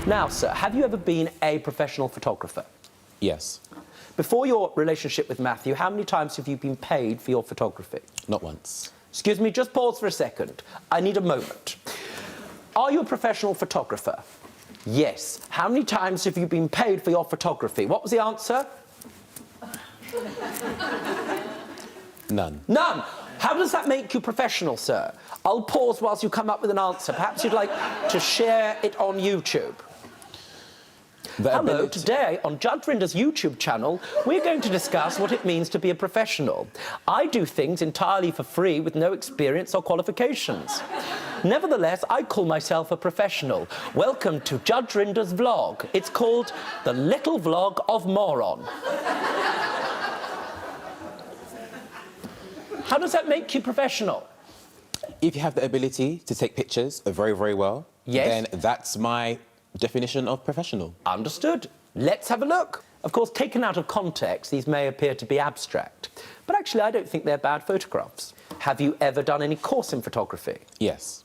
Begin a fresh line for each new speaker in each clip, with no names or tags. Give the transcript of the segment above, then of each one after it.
Now, sir, have you ever been a professional photographer?
Yes.
Before your relationship with Matthew, how many times have you been paid for your photography?
Not once.
Excuse me, just pause for a second. I need a moment. Are you a professional photographer? Yes. How many times have you been paid for your photography? What was the answer?
None.
None. How does that make you professional, sir? I'll pause whilst you come up with an answer. Perhaps you'd like to share it on YouTube. Hello, today on Judge Rinder's YouTube channel, we're going to discuss what it means to be a professional. I do things entirely for free with no experience or qualifications. Nevertheless, I call myself a professional. Welcome to Judge Rinder's vlog. It's called The Little Vlog of Moron. How does that make you professional?
If you have the ability to take pictures very, very well,
yes,
then that's my definition of professional.
Understood. Let's have a look. Of course, taken out of context, these may appear to be abstract, but actually I don't think they're bad photographs. Have you ever done any course in photography?
Yes.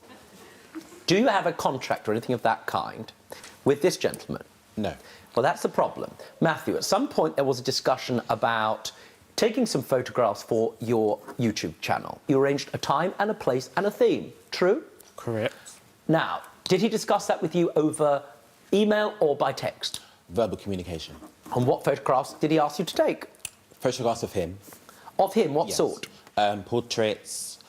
Do you have a contract or anything of that kind with this gentleman?
No.
Well, that's the problem. Matthew, at some point there was a discussion about taking some photographs for your YouTube channel. You arranged a time and a place and a theme, true?
Correct.
Now, did he discuss that with you over email or by text?
Verbal communication.
And what photographs did he ask you to take?
Photographs of him.
Of him, what
Yes.
sort?
Portraits,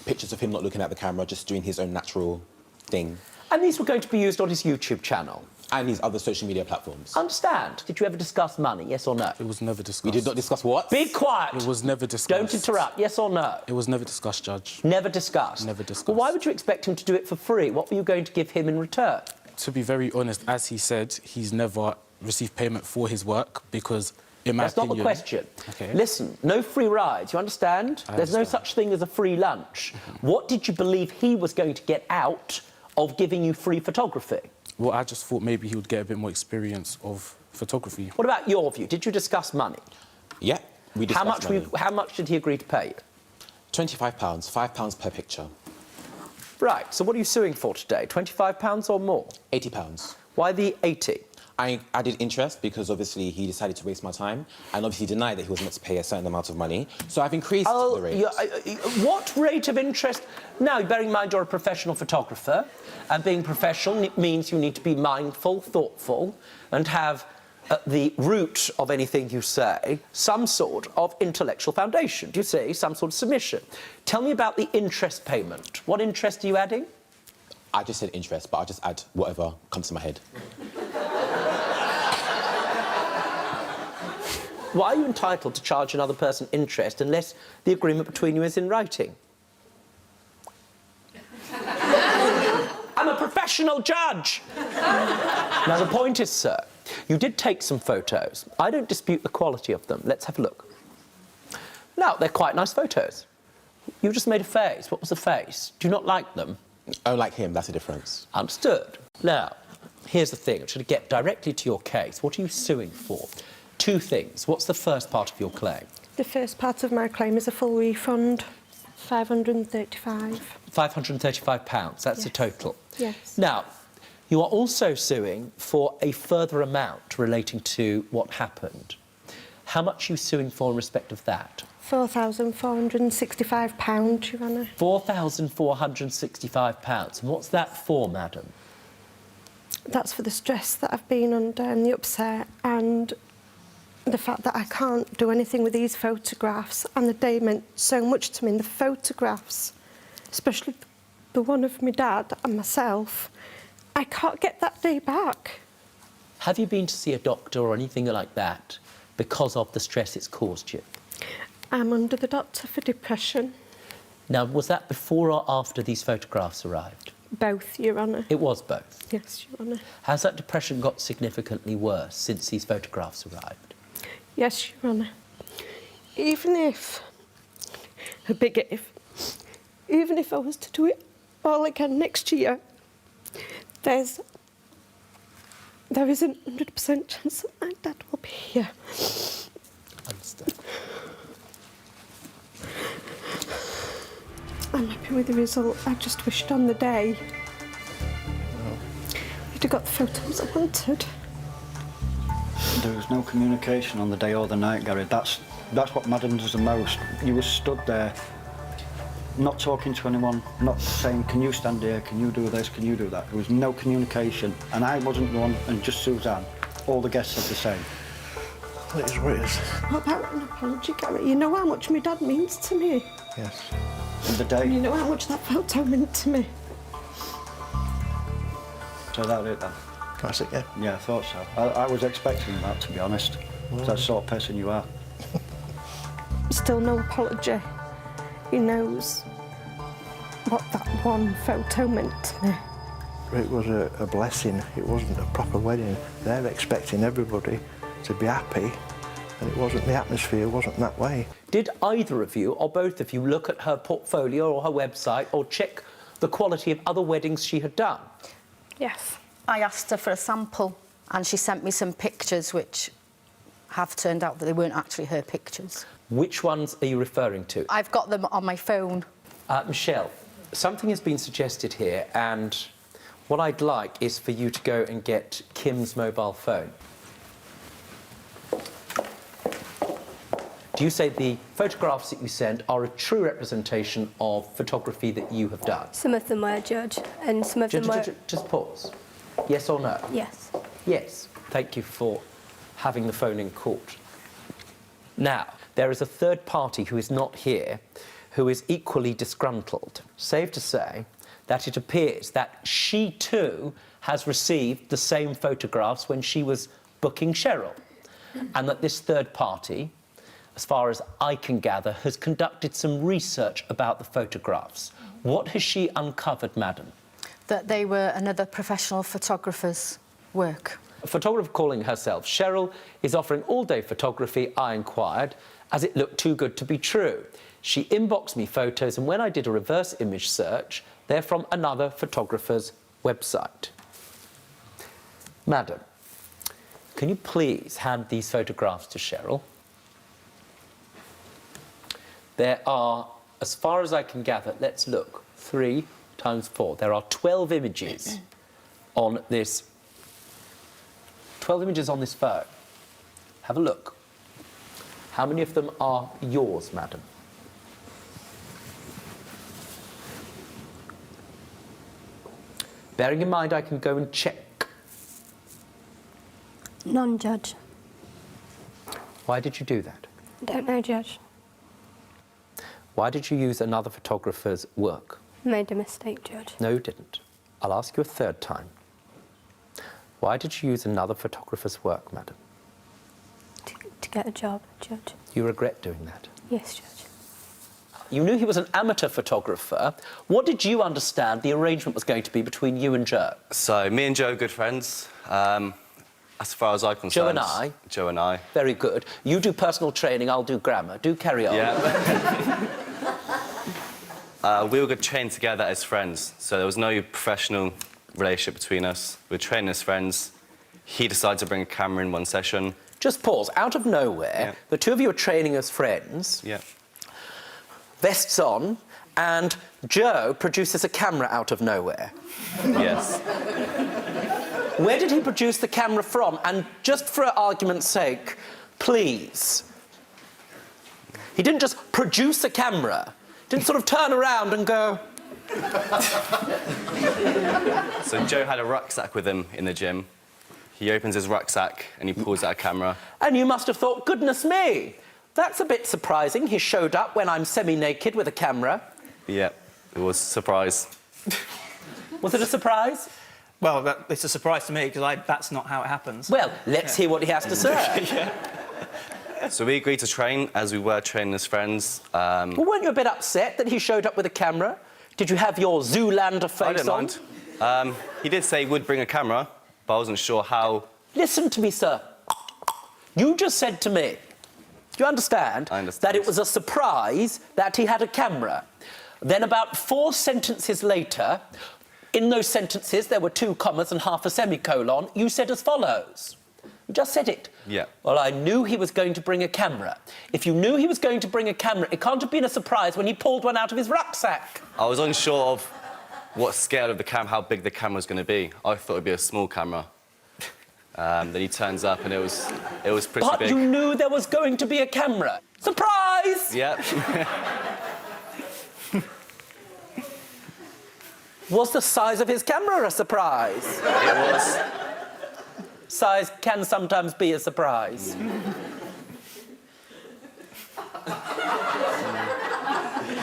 pictures of him not looking at the camera, just doing his own natural thing.
And these were going to be used on his YouTube channel?
And his other social media platforms.
Understand. Did you ever discuss money, yes or no?
It was never discussed.
We did not discuss what?
Be quiet!
It was never discussed.
Don't interrupt, yes or no?
It was never discussed, Judge.
Never discussed?
Never discussed.
Well, why would you expect him to do it for free? What were you going to give him in return?
To be very honest, as he said, he's never received payment for his work because, in my
That's
opinion...
not the question.
Okay.
Listen, no free rides, you understand? There's no such thing as a free lunch. What did you believe he was going to get out of giving you free photography?
Well, I just thought maybe he would get a bit more experience of photography.
What about your view? Did you discuss money?
Yeah, we discussed money.
How much did he agree to pay you?
£25, £5 per picture.
Right, so what are you suing for today? £25 or more?
£80.
Why the 80?
I added interest because obviously he decided to waste my time and obviously denied that he was meant to pay a certain amount of money. So I've increased the rate.
What rate of interest? Now, bearing in mind you're a professional photographer, and being professional means you need to be mindful, thoughtful, and have at the root of anything you say some sort of intellectual foundation. Do you see? Some sort of submission. Tell me about the interest payment. What interest are you adding?
I just said interest, but I'll just add whatever comes to my head.
Why are you entitled to charge another person interest unless the agreement between you is in writing? I'm a professional judge! Now, the point is, sir, you did take some photos. I don't dispute the quality of them. Let's have a look. Now, they're quite nice photos. You just made a face. What was the face? Do you not like them?
Oh, like him, that's the difference.
Understood. Now, here's the thing. I'm trying to get directly to your case. What are you suing for? Two things. What's the first part of your claim?
The first part of my claim is a full refund, £535.
£535, that's the total?
Yes.
Now, you are also suing for a further amount relating to what happened. How much are you suing for in respect of that?
£4,465, Your Honour.
£4,465. And what's that for, madam?
That's for the stress that I've been under and the upset and the fact that I can't do anything with these photographs, and the day meant so much to me. And the photographs, especially the one of my dad and myself, I can't get that day back.
Have you been to see a doctor or anything like that because of the stress it's caused you?
I'm under the doctor for depression.
Now, was that before or after these photographs arrived?
Both, Your Honour.
It was both?
Yes, Your Honour.
Has that depression got significantly worse since these photographs arrived?
Yes, Your Honour. Even if, a big if, even if I was to do it all again next year, there is a 100% chance that my dad will be here.
Understood.
I'm happy with the result. I just wished on the day got the photos I wanted.
There was no communication on the day or the night, Gary. That's what maddens the most. You were stood there, not talking to anyone, not saying, can you stand here, can you do this, can you do that? There was no communication, and I wasn't one, and just Suzanne. All the guests said the same.
It is what it is.
What about an apology, Gary? You know how much my dad means to me.
Yes.
And the day...
You know how much that photo meant to me.
So that it then?
That's it, yeah.
Yeah, I thought so. I was expecting that, to be honest. That's the sort of person you are.
Still no apology. He knows what that one photo meant to me.
It was a blessing. It wasn't a proper wedding. They're expecting everybody to be happy, and it wasn't, the atmosphere wasn't that way.
Did either of you, or both of you, look at her portfolio or her website or check the quality of other weddings she had done?
Yes. I asked her for a sample and she sent me some pictures which have turned out that they weren't actually her pictures.
Which ones are you referring to?
I've got them on my phone.
Michelle, something has been suggested here, and what I'd like is for you to go and get Kim's mobile phone. Do you say the photographs that you sent are a true representation of photography that you have done?
Some of them were, Judge, and some of them were...
Just pause. Yes or no?
Yes.
Yes. Thank you for having the phone in court. Now, there is a third party who is not here who is equally disgruntled. Safe to say that it appears that she too has received the same photographs when she was booking Cheryl, and that this third party, as far as I can gather, has conducted some research about the photographs. What has she uncovered, madam?
That they were another professional photographer's work.
A photographer calling herself Cheryl is offering all-day photography, I inquired, as it looked too good to be true. She inboxed me photos, and when I did a reverse image search, they're from another photographer's website. Madam, can you please hand these photographs to Cheryl? There are, as far as I can gather, let's look, 3 times 4. There are 12 images on this. 12 images on this phone. Have a look. How many of them are yours, madam? Bearing in mind I can go and check.
None, Judge.
Why did you do that?
Don't know, Judge.
Why did you use another photographer's work?
Made a mistake, Judge.
No, you didn't. I'll ask you a third time. Why did you use another photographer's work, madam?
To get a job, Judge.
You regret doing that?
Yes, Judge.
You knew he was an amateur photographer. What did you understand the arrangement was going to be between you and Joe?
So, me and Joe are good friends. As far as I'm concerned...
Joe and I?
Joe and I.
Very good. You do personal training, I'll do grammar. Do carry on.
Yeah. We were good trained together as friends, so there was no professional relationship between us. We were training as friends. He decided to bring a camera in one session.
Just pause. Out of nowhere, the two of you are training as friends.
Yeah.
Vests on, and Joe produces a camera out of nowhere.
Yes.
Where did he produce the camera from? And just for argument's sake, please. He didn't just produce a camera. Didn't sort of turn around and go...
So Joe had a rucksack with him in the gym. He opens his rucksack and he pulls out a camera.
And you must have thought, goodness me, that's a bit surprising. He showed up when I'm semi-naked with a camera.
Yeah, it was a surprise.
Was it a surprise?
Well, it's a surprise to me, because that's not how it happens.
Well, let's hear what he has to say.
Yeah.
So we agreed to train, as we were training as friends.
Well, weren't you a bit upset that he showed up with a camera? Did you have your Zoolander face
I didn't mind. He did say he would bring a camera, but I wasn't sure how...
Listen to me, sir. You just said to me, do you understand,
I understand.
that it was a surprise that he had a camera. Then about 4 sentences later, in those sentences there were 2 commas and half a semicolon, you said as follows. You just said it.
Yeah.
Well, I knew he was going to bring a camera. If you knew he was going to bring a camera, it can't have been a surprise when he pulled one out of his rucksack.
I was unsure of what scale of the camera, how big the camera was going to be. I thought it'd be a small camera. Then he turns up and it was pretty
But
big.
you knew there was going to be a camera. Surprise!
Yep.
Was the size of his camera a surprise?
It was.
Size can sometimes be a surprise.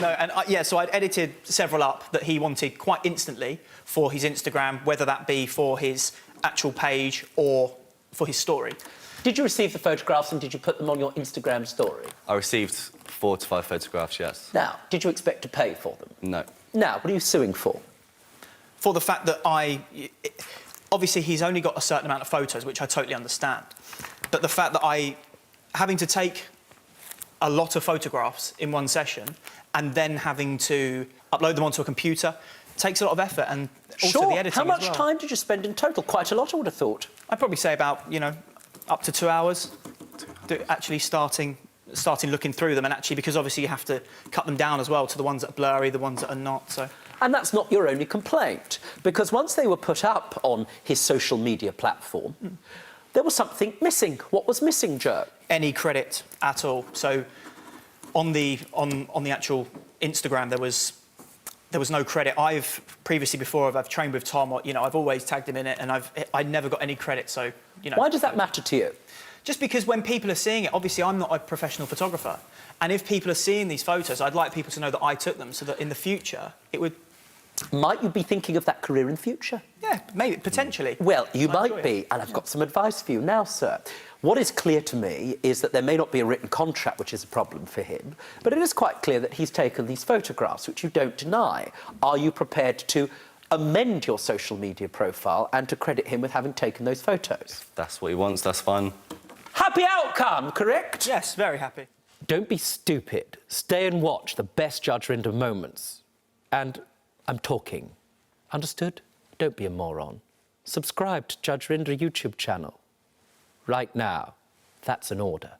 No, and so I'd edited several up that he wanted quite instantly for his Instagram, whether that be for his actual page or for his story.
Did you receive the photographs and did you put them on your Instagram story?
I received 4 to 5 photographs, yes.
Now, did you expect to pay for them?
No.
Now, what are you suing for?
For the fact that obviously he's only got a certain amount of photos, which I totally understand. But the fact that having to take a lot of photographs in one session and then having to upload them onto a computer takes a lot of effort, and also
Sure.
the editing
How much
as well.
time did you spend in total? Quite a lot, I would have thought.
I'd probably say about, up to 2 hours actually starting looking through them, and actually because obviously you have to cut them down as well to the ones that are blurry, the ones that are not, so...
And that's not your only complaint, because once they were put up on his social media platform, there was something missing. What was missing, Joe?
Any credit at all. So on the actual Instagram, there was no credit. I've previously, before I've trained with Tom, I've always tagged him in it, and I never got any credit. So
Why does that matter to you?
Just because when people are seeing it, obviously I'm not a professional photographer, and if people are seeing these photos, I'd like people to know that I took them, so that in the future it would.
Might you be thinking of that career in future?
Yeah, maybe potentially.
Well, you
I enjoy
might be,
it.
and I've got some advice for you now, sir. What is clear to me is that there may not be a written contract, which is a problem for him, but it is quite clear that he's taken these photographs, which you don't deny. Are you prepared to amend your social media profile and to credit him with having taken those photos?
That's what he wants, that's fine.
Happy outcome, correct?
Yes, very happy.
Don't be stupid. Stay and watch the best Judge Rinder moments. And I'm talking. Understood? Don't be a moron. Subscribe to Judge Rinder YouTube channel. Right now. That's an order.